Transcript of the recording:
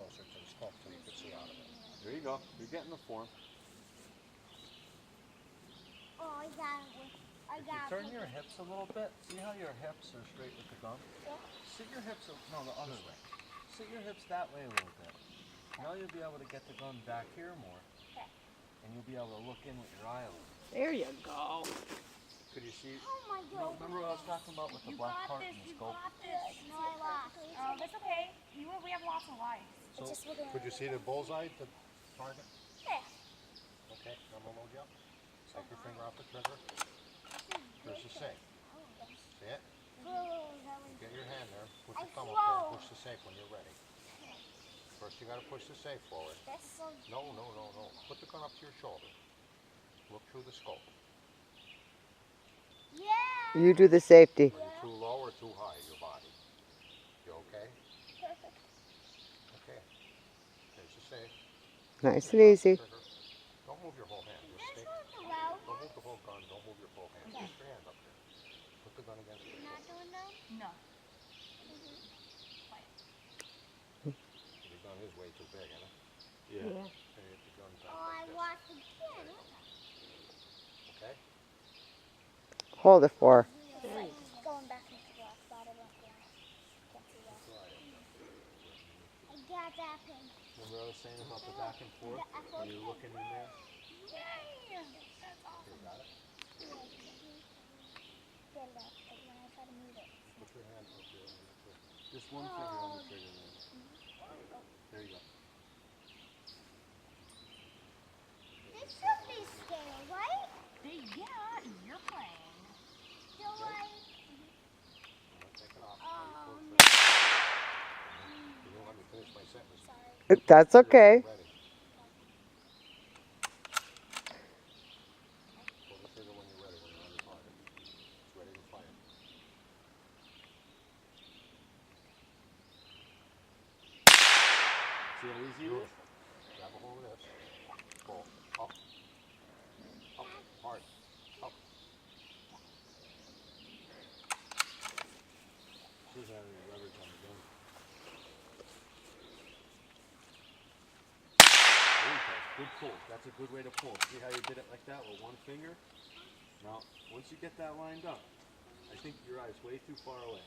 closer to the scope so you can see out of it. There you go. You're getting the form. Oh, I got it. If you turn your hips a little bit, see how your hips are straight with the gun? Yeah. Sit your hips, no, the other way. Sit your hips that way a little bit. Now you'll be able to get the gun back here more. Okay. And you'll be able to look in with your eye a little. There you go. Could you see? Oh my God. Remember what I was talking about with the black part and the scope? No, I lost. Oh, that's okay. We have lots of lives. So, could you see the bullseye, the target? Yeah. Okay, I'm gonna load you up. Take your finger off the trigger. Here's the safe. See it? Get your hand there. Put your thumb up there and push the safe when you're ready. First you gotta push the safe forward. No. Put the gun up to your shoulder. Look through the scope. Yeah. You do the safety. Are you too low or too high, your body? You okay? Perfect. Okay. There's the safe. Nice and easy. Don't move your whole hand. Just stay. Don't move the whole gun. Don't move your full hand. Just your hand up there. Put the gun against your Not shoulder. doing that? No. Your gun is way too big, isn't it? Yeah. Okay, get the gun back Oh, I like this. lost again. Okay? Hold it for her. Going back into the black spot. I don't care. Can't see that. I got that pin. Remember what I was saying about the back and forth? When you're looking in there? Yay! That's awesome. You got it? Get it up, but when I try to move it. Put your hand up there. Just one finger on the trigger there. There you go. This should be scale, right? Yeah, you're playing. So I... Take it off. Oh, You no. didn't let me finish my sentence. Sorry. That's okay. Ready. Pull the trigger when you're ready, when you're on the target. It's ready to fire. See how easy it is? Grab a hold of this. Pull. Up. Up. Hard. Up. Shows how you leverage on the gun. There you go. Good pull. That's a good way to pull. See how you did it like that with one finger? Now, once you get that lined up, I think your eye's way too far away.